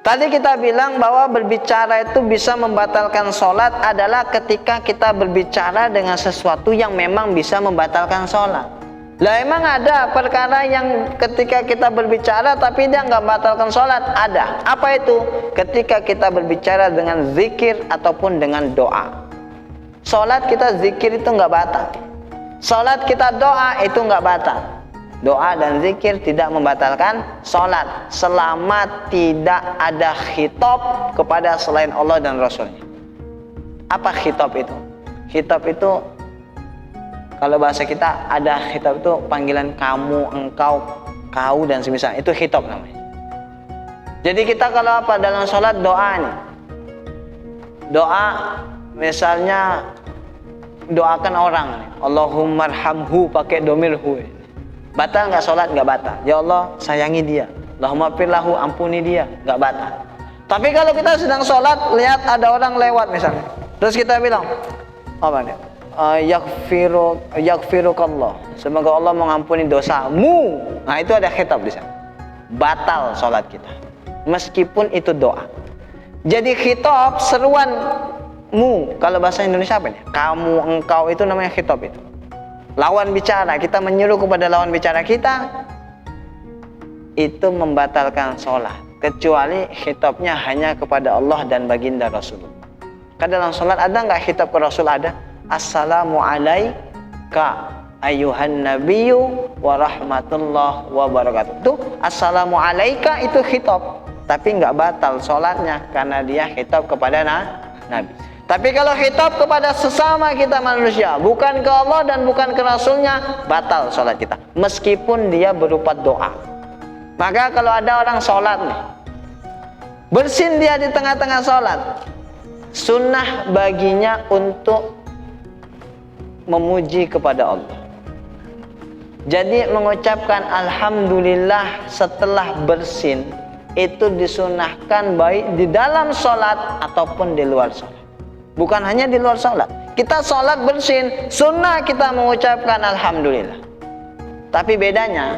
Tadi kita bilang bahwa berbicara itu bisa membatalkan sholat adalah ketika kita berbicara dengan sesuatu yang memang bisa membatalkan sholat. Lah emang ada perkara yang ketika kita berbicara tapi dia nggak membatalkan sholat? Ada. Apa itu? Ketika kita berbicara dengan zikir ataupun dengan doa. Sholat kita zikir itu nggak batal. Sholat kita doa itu nggak batal. Doa dan zikir tidak membatalkan sholat selama tidak ada khitab kepada selain Allah dan Rasulnya. Apa khitab itu? Khitab itu kalau bahasa kita ada khitab itu panggilan kamu, engkau, kau dan semisal. Itu khitab namanya. Jadi kita kalau apa dalam sholat doa nih. Doa misalnya doakan orang nih. Allahumarhamhu pakai domirhu. Batal nggak sholat? Nggak batal. Ya Allah sayangi dia. Allahumma firlahu ampuni dia. Nggak batal. Tapi kalau kita sedang sholat lihat ada orang lewat misalnya, terus kita bilang apa nih? Yaghfirukallah. Semoga Allah mengampuni dosamu. Nah itu ada khitab di sana. Batal sholat kita. Meskipun itu doa. Jadi khitab seruanmu. Kalau bahasa Indonesia apa nih? Kamu, engkau itu namanya khitab itu. Lawan bicara, kita menyuruh kepada lawan bicara kita, itu membatalkan sholat. Kecuali khitabnya hanya kepada Allah dan baginda Rasulullah. Kan dalam sholat ada nggak khitab ke Rasul? Ada. Assalamu alayka ayuhan nabiyyu wa rahmatullah wa barakatuh. Itu assalamu alayka itu khitab. Tapi nggak batal sholatnya karena dia khitab kepada Nabi. Tapi kalau khitab kepada sesama kita manusia, bukan ke Allah dan bukan ke Rasulnya, batal sholat kita. Meskipun dia berupa doa. Maka kalau ada orang sholat nih, bersin dia di tengah-tengah sholat, sunnah baginya untuk memuji kepada Allah. Jadi mengucapkan Alhamdulillah setelah bersin, itu disunahkan baik di dalam sholat ataupun di luar sholat. Bukan hanya di luar sholat. Kita sholat bersin, sunnah kita mengucapkan Alhamdulillah. Tapi bedanya,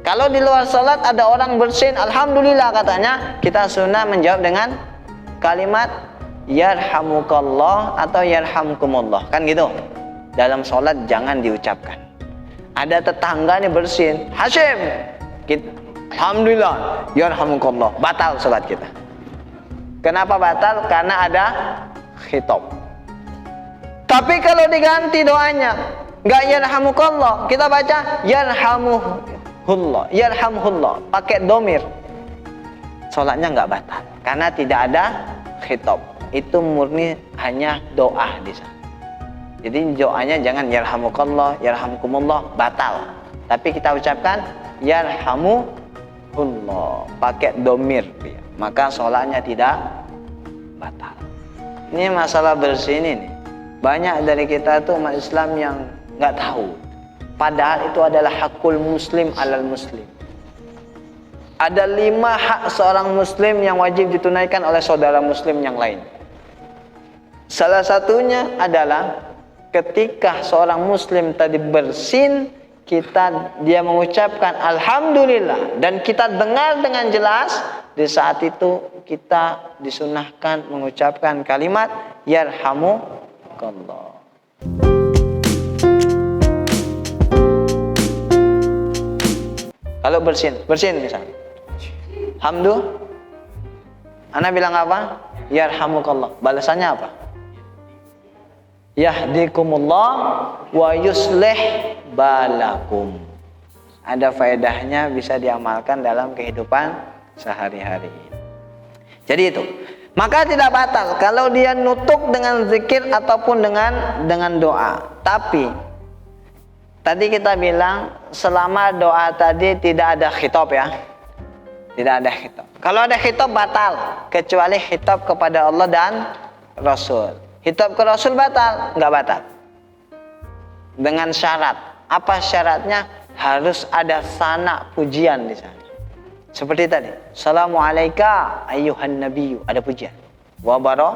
kalau di luar sholat ada orang bersin, Alhamdulillah katanya, kita sunnah menjawab dengan kalimat Yarhamukallah atau Yarhamkumullah. Kan gitu. Dalam sholat jangan diucapkan. Ada tetangga nih bersin, Hashim, Alhamdulillah, Yarhamukallah. Batal sholat kita. Kenapa batal? Karena ada khitab. Tapi kalau diganti doanya, enggak yarhamukallah, kita baca yarhamuhullah, yarhamhullah, pakai domir. Salatnya enggak batal karena tidak ada khitab. Itu murni hanya doa di sana. Jadi doanya jangan yarhamukallah, yarhamkumullah, batal. Tapi kita ucapkan yarhamuhullah, pakai domir, maka salatnya tidak batal. Ini masalah bersin ini. Banyak dari kita tuh umat Islam yang nggak tahu. Padahal itu adalah hakul muslim alal muslim. Ada 5 hak seorang muslim yang wajib ditunaikan oleh saudara muslim yang lain. Salah satunya adalah ketika seorang muslim tadi bersin, dia mengucapkan Alhamdulillah dan kita dengar dengan jelas, di saat itu kita disunahkan mengucapkan kalimat Yarhamukallah. Kalau bersin misalnya Hamdu, ana bilang apa? Yarhamukallah. Balasannya apa? Yahdikumullah wa yuslih balakum. Ada faedahnya, bisa diamalkan dalam kehidupan sehari-hari. Jadi itu. Maka tidak batal kalau dia nutuk dengan zikir ataupun dengan doa. Tapi tadi kita bilang selama doa tadi tidak ada khitab ya. Tidak ada khitab. Kalau ada khitab batal, kecuali khitab kepada Allah dan Rasul. Khitab ke Rasul batal, enggak batal. Dengan syarat. Apa syaratnya? Harus ada sana pujian di sana. Seperti tadi, Assalamu alayka ayyuhan nabiyyu, ada pujian. Wa barakatuh.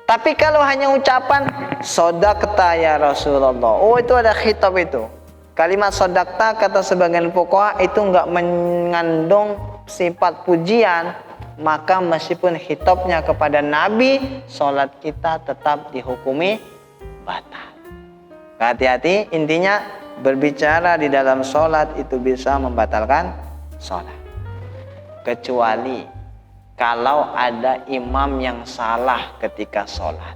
Tapi kalau hanya ucapan Sodaqta ya Rasulullah, oh itu ada khitab itu. Kalimat sodaqta kata sebagian fuqaha itu enggak mengandung sifat pujian, maka meskipun khitabnya kepada Nabi, sholat kita tetap dihukumi batal. Hati-hati, intinya berbicara di dalam sholat itu bisa membatalkan sholat. Kecuali kalau ada imam yang salah ketika sholat.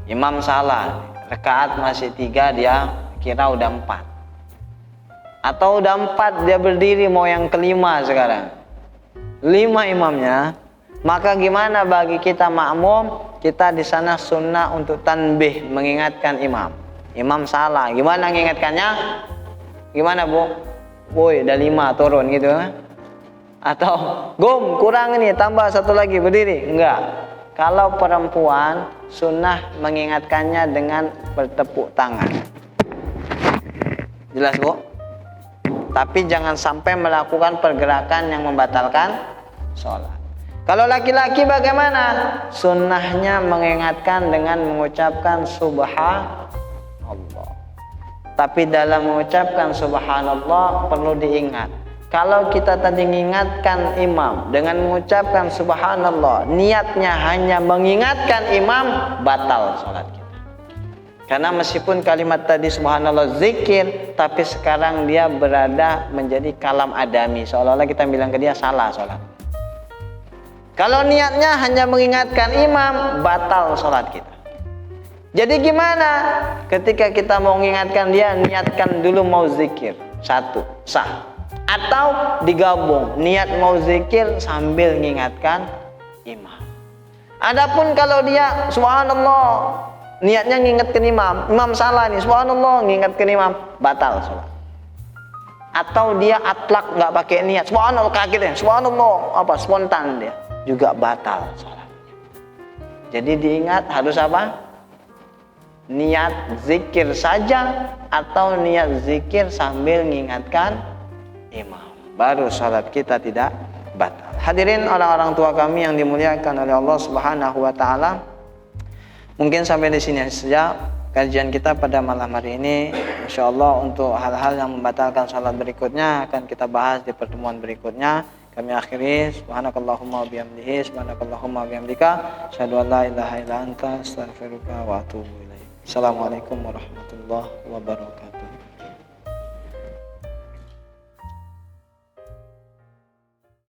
Imam salah, rakaat masih 3, dia kira udah 4. Atau udah 4, dia berdiri mau yang kelima sekarang. 5 imamnya, maka gimana bagi kita makmum? Kita di sana sunnah untuk tanbih, mengingatkan imam. Imam salah, gimana mengingatkannya? Gimana bu? Woi, udah 5 turun gitu. Atau gom kurang ini, tambah 1 lagi berdiri? Enggak. Kalau perempuan, sunnah mengingatkannya dengan bertepuk tangan. Jelas bu? Tapi jangan sampai melakukan pergerakan yang membatalkan sholat. Kalau laki-laki bagaimana? Sunnahnya mengingatkan dengan mengucapkan subhanallah. Tapi dalam mengucapkan subhanallah perlu diingat. Kalau kita tadi mengingatkan imam dengan mengucapkan subhanallah, niatnya hanya mengingatkan imam, batal sholat kita. Karena meskipun kalimat tadi subhanallah zikir, tapi sekarang dia berada menjadi kalam adami, seolah-olah kita bilang ke dia salah sholat. Kalau niatnya hanya mengingatkan imam, batal sholat kita. Jadi gimana? Ketika kita mau mengingatkan dia, niatkan dulu mau zikir, 1, sah. Atau digabung, niat mau zikir sambil mengingatkan imam. Adapun kalau dia subhanallah, niatnya ngingetkan imam, imam salah nih, subhanallah, ngingetkan imam, batal sholat. Atau dia atlak, nggak pakai niat, subhanallah, kaget ya, subhanallah, spontan dia, juga batal sholat. Jadi diingat harus apa? Niat zikir saja atau niat zikir sambil mengingatkan imam, baru sholat kita tidak batal. Hadirin orang-orang tua kami yang dimuliakan oleh Allah Subhanahu wa taala. Mungkin sampai di sini saja kajian kita pada malam hari ini. Insyaallah untuk hal-hal yang membatalkan salat berikutnya akan kita bahas di pertemuan berikutnya. Kami akhiri subhanakallahumma wa bihamdihi subhanakallahumma wa bihamdika asyhadu an la ilaha illa anta astaghfiruka wa atubu ilaik. Assalamualaikum warahmatullahi wabarakatuh.